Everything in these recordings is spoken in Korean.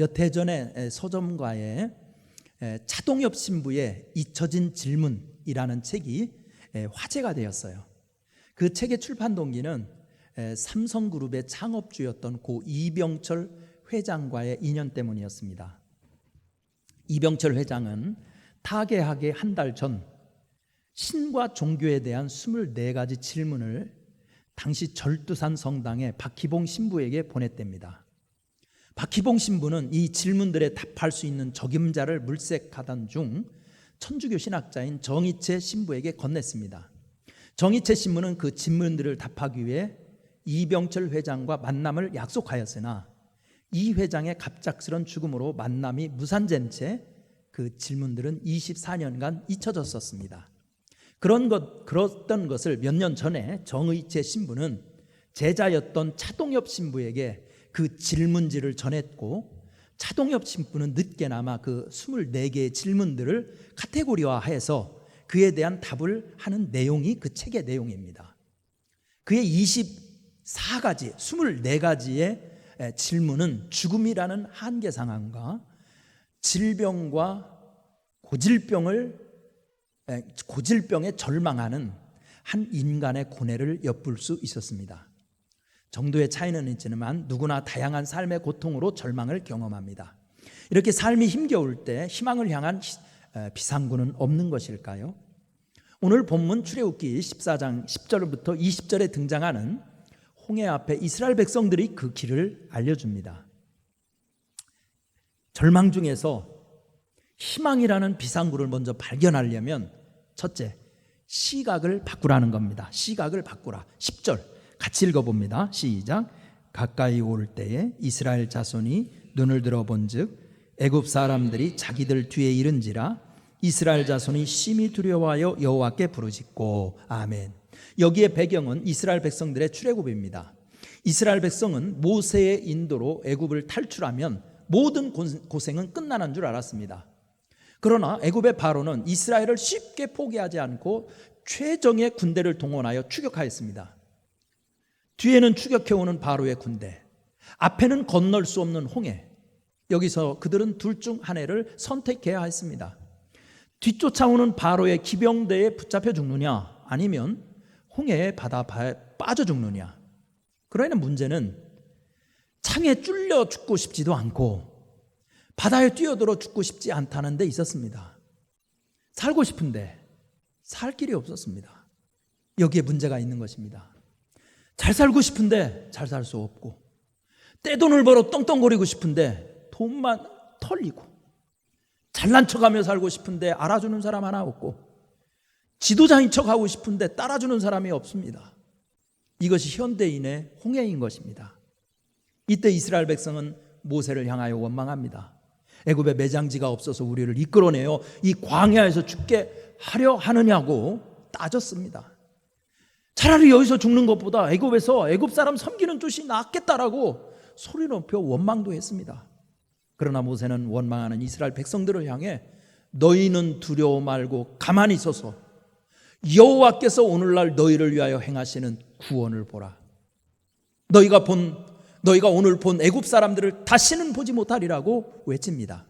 몇 해 전에 서점가에 차동엽 신부의 잊혀진 질문이라는 책이 화제가 되었어요. 그 책의 출판 동기는 삼성그룹의 창업주였던 고 이병철 회장과의 인연 때문이었습니다. 이병철 회장은 타계하게 한 달 전 신과 종교에 대한 24가지 질문을 당시 절두산 성당의 박희봉 신부에게 보냈답니다. 박희봉 신부는 이 질문들에 답할 수 있는 적임자를 물색하던 중 천주교 신학자인 정희채 신부에게 건넸습니다. 정희채 신부는 그 질문들을 답하기 위해 이병철 회장과 만남을 약속하였으나 이 회장의 갑작스런 죽음으로 만남이 무산된 채 그 질문들은 24년간 잊혀졌었습니다. 그랬던 것을 몇 년 전에 정의채 신부는 제자였던 차동엽 신부에게 그 질문지를 전했고, 차동엽 신부는 늦게나마 그 24개의 질문들을 카테고리화해서 그에 대한 답을 하는 내용이 그 책의 내용입니다. 그의 24가지, 24가지의 질문은 죽음이라는 한계 상황과 질병과 고질병에 절망하는 한 인간의 고뇌를 엿볼 수 있었습니다. 정도의 차이는 있지만 누구나 다양한 삶의 고통으로 절망을 경험합니다. 이렇게 삶이 힘겨울 때 희망을 향한 비상구는 없는 것일까요? 오늘 본문 출애굽기 14장 10절부터 20절에 등장하는 홍해 앞에 이스라엘 백성들이 그 길을 알려줍니다. 절망 중에서 희망이라는 비상구를 먼저 발견하려면 첫째, 시각을 바꾸라는 겁니다. 시각을 바꾸라. 10절 같이 읽어봅니다. 시작. 가까이 올 때에 이스라엘 자손이 눈을 들어본즉 애굽 사람들이 자기들 뒤에 이른지라 이스라엘 자손이 심히 두려워하여 여호와께 부르짖고. 아멘. 여기에 배경은 이스라엘 백성들의 출애굽입니다. 이스라엘 백성은 모세의 인도로 애굽을 탈출하면 모든 고생은 끝나는 줄 알았습니다. 그러나 애굽의 바로는 이스라엘을 쉽게 포기하지 않고 최정의 군대를 동원하여 추격하였습니다. 뒤에는 추격해오는 바로의 군대, 앞에는 건널 수 없는 홍해. 여기서 그들은 둘 중 하나를 선택해야 했습니다. 뒤쫓아오는 바로의 기병대에 붙잡혀 죽느냐, 아니면 홍해의 바다에 빠져 죽느냐. 그러나 문제는 창에 뚫려 죽고 싶지도 않고 바다에 뛰어들어 죽고 싶지 않다는 데 있었습니다. 살고 싶은데 살 길이 없었습니다. 여기에 문제가 있는 것입니다. 잘 살고 싶은데 잘 살 수 없고, 떼돈을 벌어 떵떵거리고 싶은데 돈만 털리고, 잘난 척하며 살고 싶은데 알아주는 사람 하나 없고, 지도자인 척하고 싶은데 따라주는 사람이 없습니다. 이것이 현대인의 홍해인 것입니다. 이때 이스라엘 백성은 모세를 향하여 원망합니다. 애굽에 매장지가 없어서 우리를 이끌어내어 이 광야에서 죽게 하려 하느냐고 따졌습니다. 차라리 여기서 죽는 것보다 애굽에서 애굽 사람 섬기는 쫓이 낫겠다라고 소리 높여 원망도 했습니다. 그러나 모세는 원망하는 이스라엘 백성들을 향해 너희는 두려워 말고 가만히 있어서 여호와께서 오늘날 너희를 위하여 행하시는 구원을 보라. 너희가 오늘 본 애굽 사람들을 다시는 보지 못하리라고 외칩니다.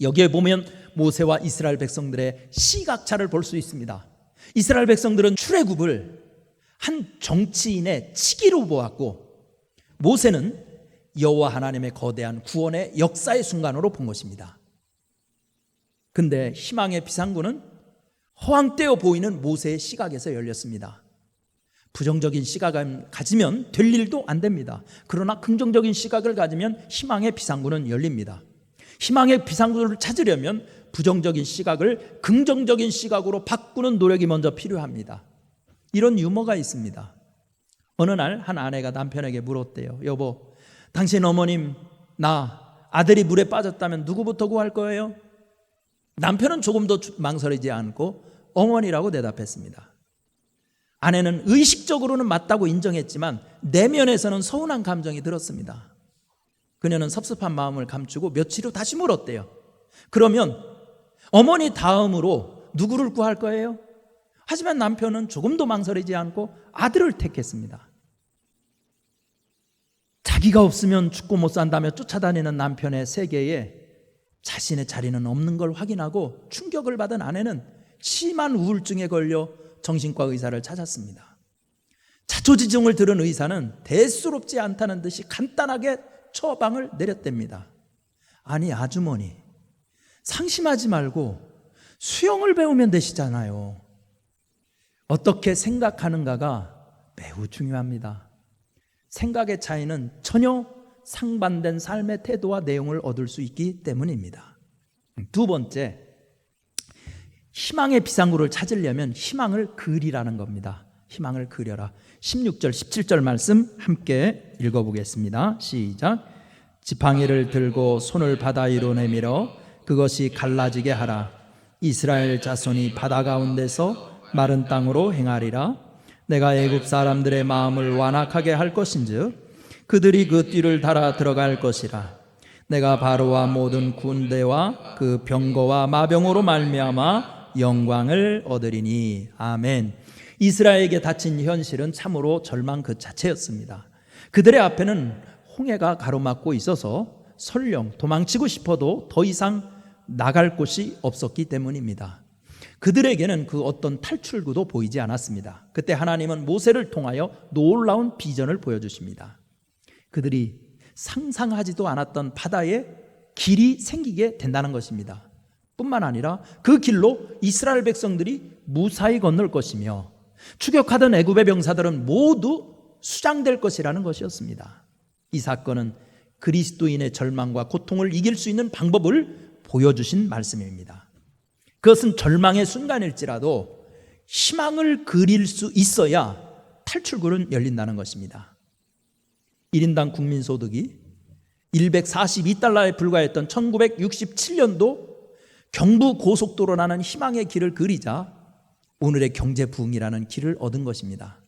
여기에 보면 모세와 이스라엘 백성들의 시각차를 볼 수 있습니다. 이스라엘 백성들은 출애굽을 한 정치인의 치기로 보았고, 모세는 여호와 하나님의 거대한 구원의 역사의 순간으로 본 것입니다. 근데 희망의 비상구는 허황되어 보이는 모세의 시각에서 열렸습니다. 부정적인 시각을 가지면 될 일도 안 됩니다. 그러나 긍정적인 시각을 가지면 희망의 비상구는 열립니다. 희망의 비상구를 찾으려면 부정적인 시각을 긍정적인 시각으로 바꾸는 노력이 먼저 필요합니다. 이런 유머가 있습니다. 어느 날 한 아내가 남편에게 물었대요. 여보, 당신 어머님, 나 아들이 물에 빠졌다면 누구부터 구할 거예요? 남편은 조금도 망설이지 않고 어머니라고 대답했습니다. 아내는 의식적으로는 맞다고 인정했지만 내면에서는 서운한 감정이 들었습니다. 그녀는 섭섭한 마음을 감추고 며칠 후 다시 물었대요. 그러면 어머니 다음으로 누구를 구할 거예요? 하지만 남편은 조금도 망설이지 않고 아들을 택했습니다. 자기가 없으면 죽고 못 산다며 쫓아다니는 남편의 세계에 자신의 자리는 없는 걸 확인하고 충격을 받은 아내는 심한 우울증에 걸려 정신과 의사를 찾았습니다. 자초지종을 들은 의사는 대수롭지 않다는 듯이 간단하게 처방을 내렸답니다. 아니 아주머니, 상심하지 말고 수영을 배우면 되시잖아요. 어떻게 생각하는가가 매우 중요합니다. 생각의 차이는 전혀 상반된 삶의 태도와 내용을 얻을 수 있기 때문입니다. 두 번째, 희망의 비상구를 찾으려면 희망을 그리라는 겁니다. 희망을 그려라. 16절 17절 말씀 함께 읽어보겠습니다. 시작. 지팡이를 들고 손을 바다 위로 내밀어 그것이 갈라지게 하라. 이스라엘 자손이 바다 가운데서 마른 땅으로 행하리라. 내가 애굽 사람들의 마음을 완악하게 할 것인즉 그들이 그 띠를 달아 들어갈 것이라. 내가 바로와 모든 군대와 그 병거와 마병으로 말미암아 영광을 얻으리니. 아멘. 이스라엘에게 닥친 현실은 참으로 절망 그 자체였습니다. 그들의 앞에는 홍해가 가로막고 있어서 설령 도망치고 싶어도 더 이상 나갈 곳이 없었기 때문입니다. 그들에게는 그 어떤 탈출구도 보이지 않았습니다. 그때 하나님은 모세를 통하여 놀라운 비전을 보여주십니다. 그들이 상상하지도 않았던 바다에 길이 생기게 된다는 것입니다. 뿐만 아니라 그 길로 이스라엘 백성들이 무사히 건널 것이며 추격하던 애굽의 병사들은 모두 수장될 것이라는 것이었습니다. 이 사건은 그리스도인의 절망과 고통을 이길 수 있는 방법을 보여주신 말씀입니다. 그것은 절망의 순간일지라도 희망을 그릴 수 있어야 탈출구는 열린다는 것입니다. 1인당 국민소득이 142달러에 불과했던 1967년도 경부 고속도로라는 희망의 길을 그리자 오늘의 경제 부흥이라는 길을 얻은 것입니다.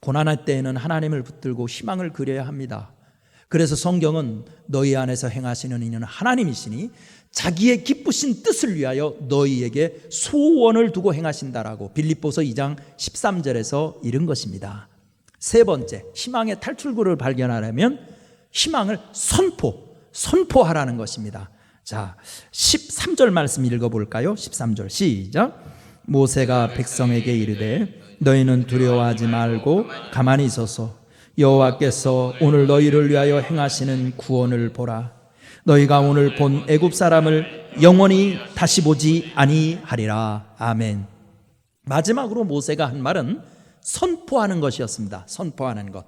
고난할 때에는 하나님을 붙들고 희망을 그려야 합니다. 그래서 성경은 너희 안에서 행하시는 이는 하나님이시니 자기의 기쁘신 뜻을 위하여 너희에게 소원을 두고 행하신다라고 빌립보서 2장 13절에서 이른 것입니다. 세 번째, 희망의 탈출구를 발견하려면 희망을 선포하라는 것입니다. 자, 13절 말씀 읽어볼까요? 13절 시작. 모세가 백성에게 이르되 너희는 두려워하지 말고 가만히 있어서 여호와께서 오늘 너희를 위하여 행하시는 구원을 보라. 너희가 오늘 본 애굽 사람을 영원히 다시 보지 아니하리라. 아멘. 마지막으로 모세가 한 말은 선포하는 것이었습니다. 선포하는 것.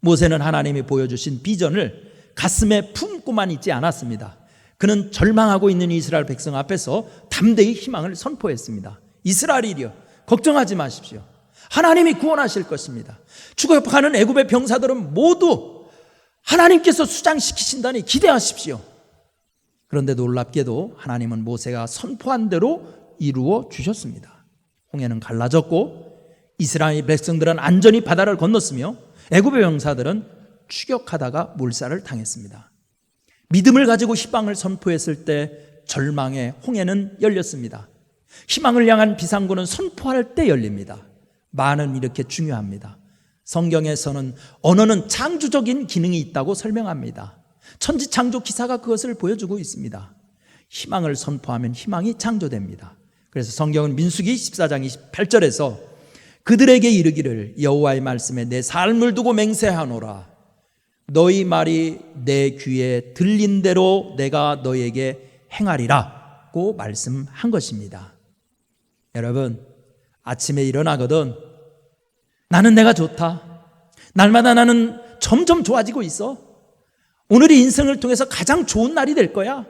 모세는 하나님이 보여주신 비전을 가슴에 품고만 있지 않았습니다. 그는 절망하고 있는 이스라엘 백성 앞에서 담대히 희망을 선포했습니다. 이스라엘이여, 걱정하지 마십시오. 하나님이 구원하실 것입니다. 추격하는 애굽의 병사들은 모두 하나님께서 수장시키신다니 기대하십시오. 그런데 놀랍게도 하나님은 모세가 선포한 대로 이루어 주셨습니다. 홍해는 갈라졌고 이스라엘 백성들은 안전히 바다를 건넜으며 애굽의 병사들은 추격하다가 몰살을 당했습니다. 믿음을 가지고 희망을 선포했을 때 절망의 홍해는 열렸습니다. 희망을 향한 비상구는 선포할 때 열립니다. 말은 이렇게 중요합니다. 성경에서는 언어는 창조적인 기능이 있다고 설명합니다. 천지창조 기사가 그것을 보여주고 있습니다. 희망을 선포하면 희망이 창조됩니다. 그래서 성경은 민수기 14장 28절에서 그들에게 이르기를 여호와의 말씀에 내 삶을 두고 맹세하노라. 너희 말이 내 귀에 들린 대로 내가 너희에게 행하리라고 말씀한 것입니다. 여러분, 아침에 일어나거든 나는 내가 좋다. 날마다 나는 점점 좋아지고 있어. 오늘이 인생을 통해서 가장 좋은 날이 될 거야.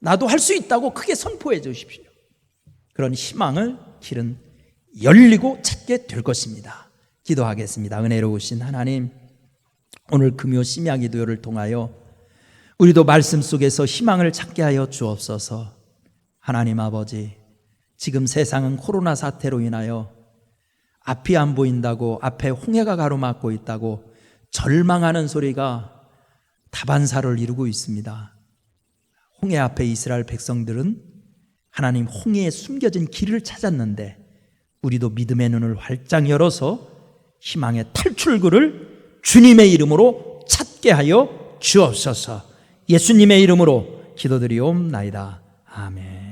나도 할 수 있다고 크게 선포해 주십시오. 그런 희망을 길은 열리고 찾게 될 것입니다. 기도하겠습니다. 은혜로우신 하나님, 오늘 금요 심야 기도를 통하여 우리도 말씀 속에서 희망을 찾게 하여 주옵소서. 하나님 아버지, 지금 세상은 코로나 사태로 인하여 앞이 안 보인다고, 앞에 홍해가 가로막고 있다고 절망하는 소리가 다반사를 이루고 있습니다. 홍해 앞에 이스라엘 백성들은 하나님 홍해에 숨겨진 길을 찾았는데 우리도 믿음의 눈을 활짝 열어서 희망의 탈출구를 주님의 이름으로 찾게 하여 주옵소서. 예수님의 이름으로 기도드리옵나이다. 아멘.